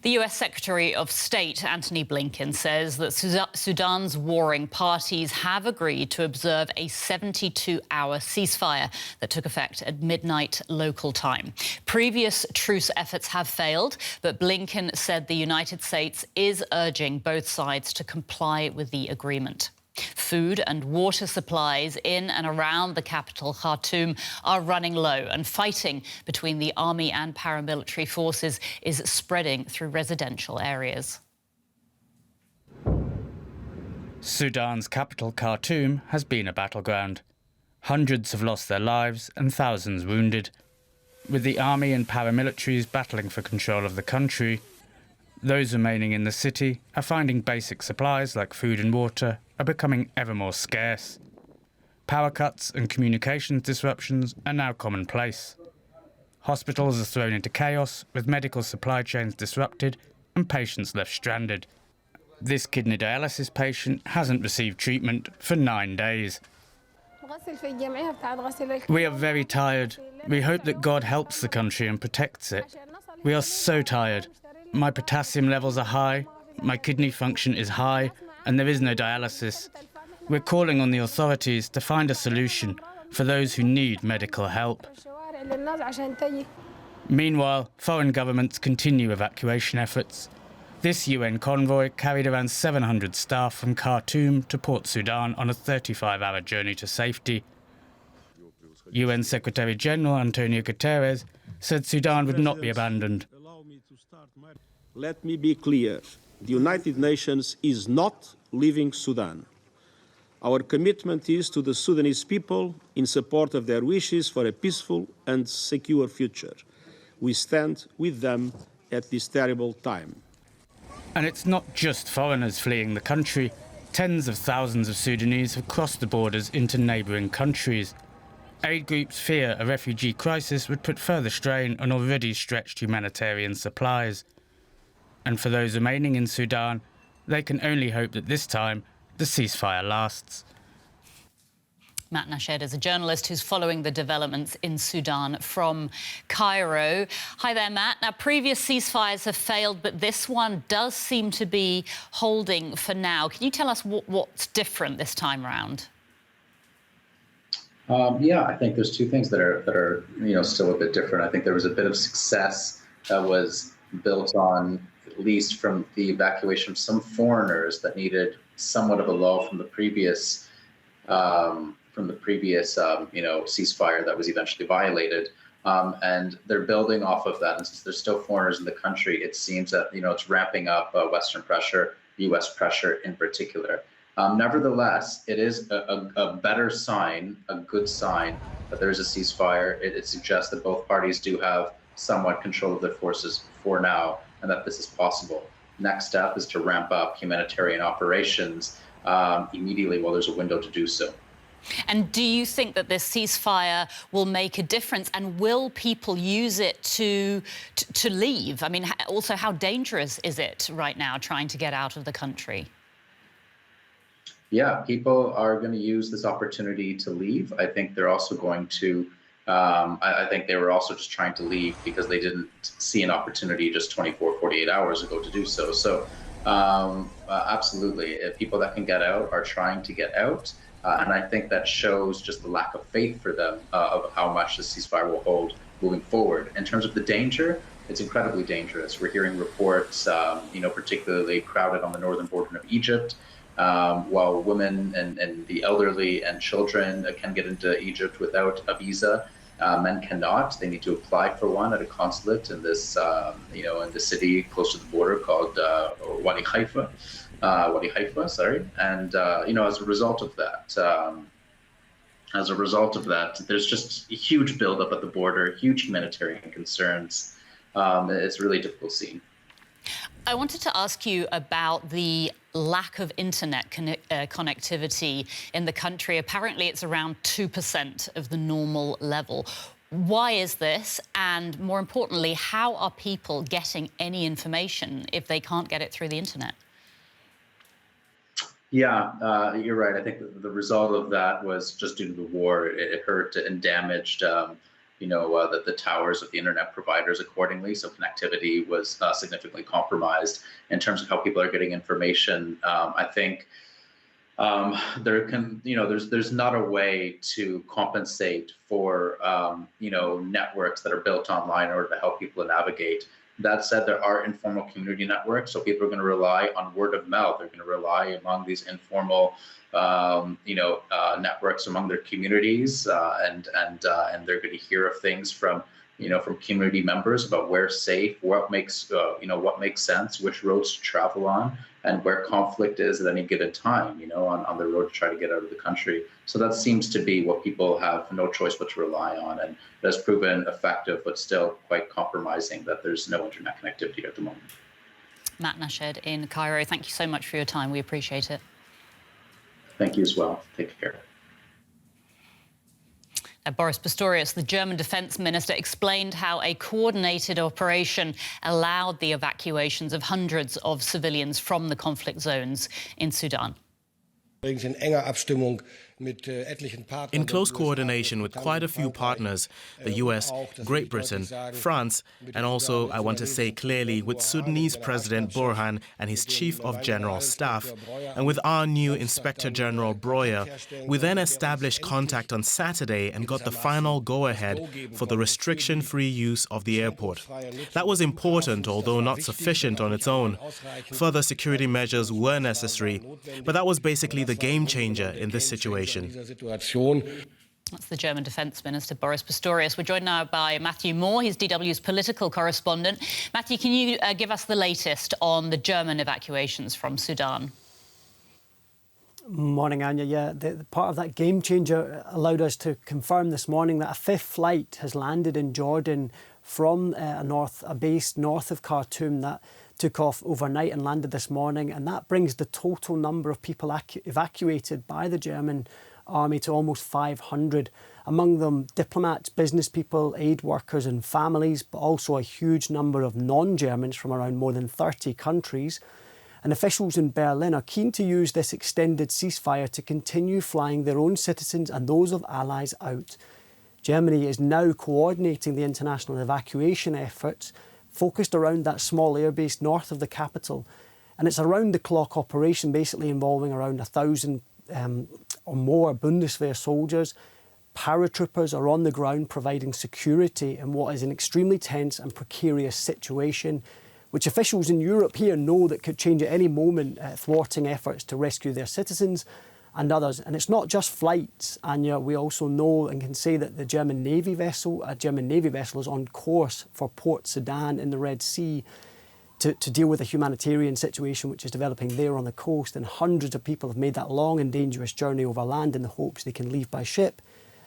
The US Secretary of State, Antony Blinken, says that Sudan's warring parties have agreed to observe a 72-hour ceasefire that took effect at midnight local time. Previous truce efforts have failed, but Blinken said the United States is urging both sides to comply with the agreement. Food and water supplies in and around the capital, Khartoum, are running low, and fighting between the army and paramilitary forces is spreading through residential areas. Sudan's capital, Khartoum, has been a battleground. Hundreds have lost their lives and thousands wounded. With the army and paramilitaries battling for control of the country, those remaining in the city are finding basic supplies like food and water are becoming ever more scarce. Power cuts and communications disruptions are now commonplace. Hospitals are thrown into chaos, with medical supply chains disrupted and patients left stranded. This kidney dialysis patient hasn't received treatment for 9 days. We are very tired. We hope that God helps the country and protects it. We are so tired. My potassium levels are high, my kidney function is high, and there is no dialysis. We're calling on the authorities to find a solution for those who need medical help. Meanwhile, foreign governments continue evacuation efforts. This UN convoy carried around 700 staff from Khartoum to Port Sudan on a 35-hour journey to safety. UN Secretary-General Antony said Sudan would not be abandoned. Let me be clear. The United Nations is not leaving Sudan. Our commitment is to the Sudanese people in support of their wishes for a peaceful and secure future. We stand with them at this terrible time. And it's not just foreigners fleeing the country. Tens of thousands of Sudanese have crossed the borders into neighbouring countries. Aid groups fear a refugee crisis would put further strain on already stretched humanitarian supplies. And for those remaining in Sudan, they can only hope that this time the ceasefire lasts. Matt Nashed is a journalist who's following the developments in Sudan from Cairo. Hi there, Matt. Now, previous ceasefires have failed, but this one does seem to be holding for now. Can you tell us what's different this time round? Yeah, I think there's two things that are still a bit different. I think there was a bit of success that was built on, at least from the evacuation of some foreigners that needed somewhat of a lull from the previous ceasefire that was eventually violated. And they're building off of that. And since there's still foreigners in the country, it seems that, it's ramping up Western pressure, US pressure in particular. Nevertheless, it is a better sign, a good sign that there is a ceasefire. It suggests that both parties do have somewhat control of their forces for now, and that this is possible. Next step is to ramp up humanitarian operations immediately while there's a window to do so. And do you think that this ceasefire will make a difference, and will people use it to leave? I mean, also, how dangerous is it right now trying to get out of the country? Yeah, people are going to use this opportunity to leave. I think they're also going to, I think they were also just trying to leave because they didn't see an opportunity just 24, 48 hours ago to do so. So absolutely, people that can get out are trying to get out. And I think that shows just the lack of faith for them of how much the ceasefire will hold moving forward. In terms of the danger, it's incredibly dangerous. We're hearing reports, particularly crowded on the northern border of Egypt, while women and the elderly and children can get into Egypt without a visa. Men cannot. They need to apply for one at a consulate in this, in the city close to the border called Wadi Haifa. And as a result of that, there's just a huge buildup at the border, huge humanitarian concerns. It's a really difficult scene. I wanted to ask you about the lack of internet connectivity in the country. Apparently, it's around 2% of the normal level. Why is this? And more importantly, how are people getting any information if they can't get it through the internet? Yeah, you're right. I think the result of that was just due to the war. It hurt and damaged that the towers of the internet providers accordingly. So connectivity was significantly compromised in terms of how people are getting information. I think there's not a way to compensate for networks that are built online in order to help people navigate. That said, there are informal community networks, so people are going to rely on word of mouth. They're going to rely among these informal networks among their communities, and they're going to hear of things from community members about where's safe, what makes sense, which roads to travel on, and where conflict is at any given time, on the road to try to get out of the country. So that seems to be what people have no choice but to rely on, and it has proven effective, but still quite compromising that there's no internet connectivity at the moment. Matt Nashed in Cairo, thank you so much for your time. We appreciate it. Thank you as well. Take care. Boris Pistorius, the German defence minister, explained how a coordinated operation allowed the evacuations of hundreds of civilians from the conflict zones in Sudan. In close coordination with quite a few partners, the US, Great Britain, France, and also, I want to say clearly, with Sudanese President Burhan and his Chief of General Staff, and with our new Inspector General Breuer, we then established contact on Saturday and got the final go-ahead for the restriction-free use of the airport. That was important, although not sufficient on its own. Further security measures were necessary, but that was basically the game changer in this situation. That's the German Defence Minister, Boris Pistorius. We're joined now by Matthew Moore. He's DW's political correspondent. Matthew, can you give us the latest on the German evacuations from Sudan? Morning, Anya. Yeah, the part of that game changer allowed us to confirm this morning that a fifth flight has landed in Jordan from a base north of Khartoum that took off overnight and landed this morning, and that brings the total number of people evacuated by the German army to almost 500. Among them, diplomats, business people, aid workers and families, but also a huge number of non-Germans from around more than 30 countries. And officials in Berlin are keen to use this extended ceasefire to continue flying their own citizens and those of allies out. Germany is now coordinating the international evacuation efforts focused around that small airbase north of the capital. And it's a round-the-clock operation basically involving around 1,000 or more Bundeswehr soldiers. Paratroopers are on the ground providing security in what is an extremely tense and precarious situation, which officials in Europe here know that could change at any moment, thwarting efforts to rescue their citizens and others. And it's not just flights, Anya. We also know and can say that a German Navy vessel is on course for Port Sudan in the Red Sea to deal with a humanitarian situation which is developing there on the coast. And hundreds of people have made that long and dangerous journey over land in the hopes they can leave by ship.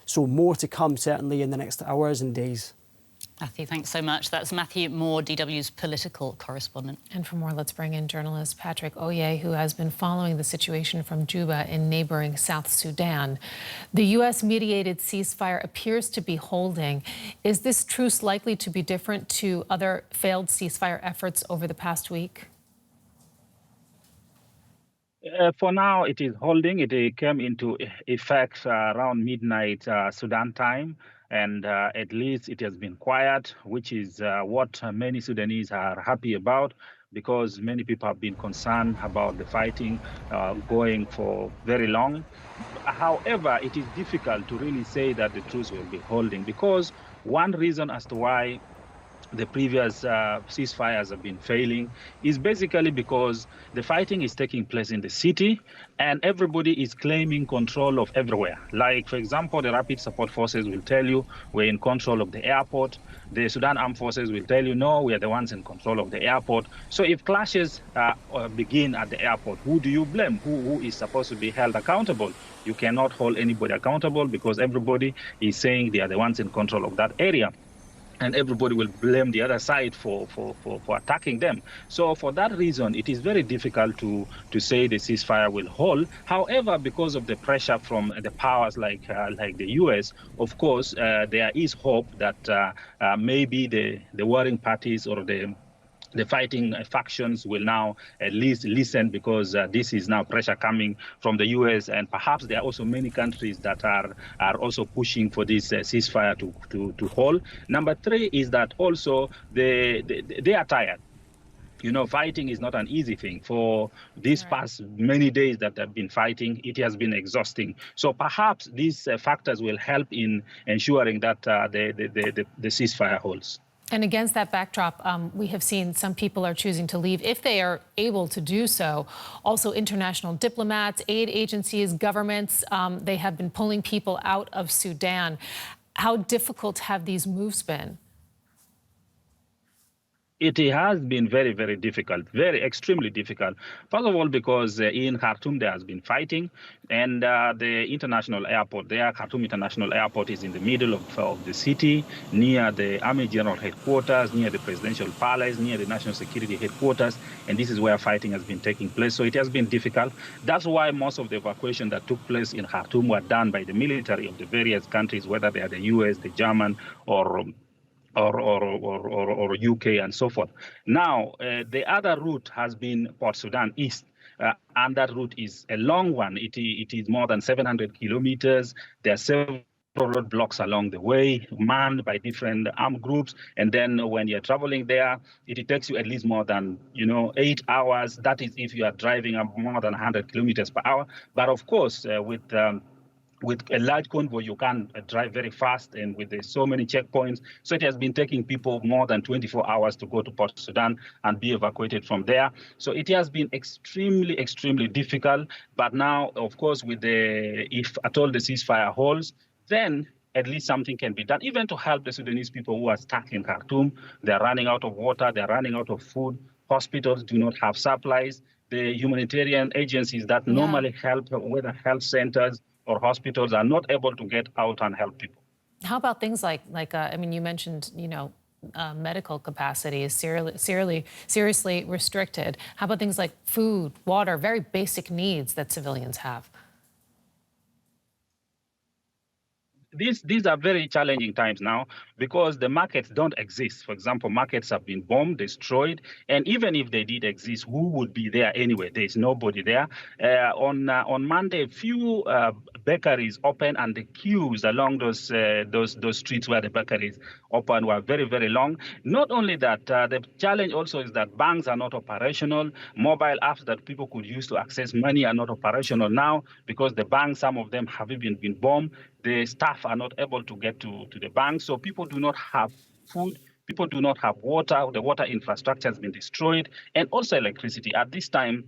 So more to come, certainly, in the next hours and days. Matthew, thanks so much. That's Matthew Moore, DW's political correspondent. And for more, let's bring in journalist Patrick Oye, who has been following the situation from Juba in neighboring South Sudan. The U.S.-mediated ceasefire appears to be holding. Is this truce likely to be different to other failed ceasefire efforts over the past week? For now, it is holding. It came into effect around midnight Sudan time. And at least it has been quiet, which is what many Sudanese are happy about, because many people have been concerned about the fighting going for very long. However, it is difficult to really say that the truce will be holding, because one reason as to why the previous ceasefires have been failing is basically because the fighting is taking place in the city and everybody is claiming control of everywhere. Like, for example, the Rapid Support Forces will tell you we're in control of the airport. The Sudan Armed Forces will tell you, no, we are the ones in control of the airport. So if clashes begin at the airport, who do you blame? Who is supposed to be held accountable? You cannot hold anybody accountable because everybody is saying they are the ones in control of that area. And everybody will blame the other side for attacking them. So for that reason, it is very difficult to say the ceasefire will hold. However, because of the pressure from the powers like the US, of course, there is hope that maybe the warring parties or the the fighting factions will now at least listen, because this is now pressure coming from the U.S. and perhaps there are also many countries that are also pushing for this ceasefire to hold. Number three is that also they are tired. You know, fighting is not an easy thing. For these past many days that they've been fighting, it has been exhausting. So perhaps these factors will help in ensuring that the ceasefire holds. And against that backdrop, we have seen some people are choosing to leave if they are able to do so. Also, international diplomats, aid agencies, governments, they have been pulling people out of Sudan. How difficult have these moves been? It has been very, very difficult, extremely difficult. First of all, because in Khartoum there has been fighting, and the international airport there, Khartoum International Airport, is in the middle of the city, near the Army General Headquarters, near the Presidential Palace, near the National Security Headquarters, and this is where fighting has been taking place. So it has been difficult. That's why most of the evacuation that took place in Khartoum were done by the military of the various countries, whether they are the US, the German, or UK and so forth. Now, the other route has been Port Sudan East, and that route is a long one. It is more than 700 kilometers. There are several roadblocks along the way, manned by different armed groups. And then when you're traveling there, it takes you at least more than 8 hours. That is if you are driving more than 100 kilometers per hour. But of course, with a large convoy, you can drive very fast, and with so many checkpoints. So it has been taking people more than 24 hours to go to Port Sudan and be evacuated from there. So it has been extremely, extremely difficult. But now, of course, if at all the ceasefire holds, then at least something can be done, even to help the Sudanese people who are stuck in Khartoum. They're running out of water, they're running out of food. Hospitals do not have supplies. The humanitarian agencies that normally help, whether health centers or hospitals, are not able to get out and help people. How about things like I mean, you mentioned, medical capacity is seriously restricted. How about things like food, water, very basic needs that civilians have? These are very challenging times now, because the markets don't exist. For example, markets have been bombed, destroyed, and even if they did exist, who would be there anyway? There is nobody there. On Monday, few bakeries opened, and the queues along those streets where the bakeries open were very, very long. Not only that, the challenge also is that banks are not operational. Mobile apps that people could use to access money are not operational now, because the banks, some of them have even been bombed. The staff are not able to get to the bank, so people do not have food, people do not have water, the water infrastructure has been destroyed, and also electricity. At this time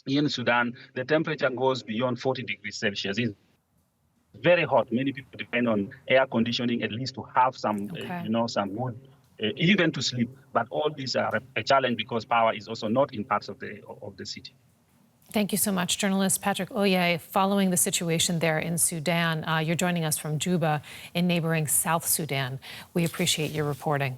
in Sudan, the temperature goes beyond 40 degrees Celsius. It's very hot. Many people depend on air conditioning at least to have some, some wood, even to sleep. But all these are a challenge, because power is also not in parts of the city. Thank you so much, journalist Patrick Oye, following the situation there in Sudan. You're joining us from Juba in neighboring South Sudan. We appreciate your reporting.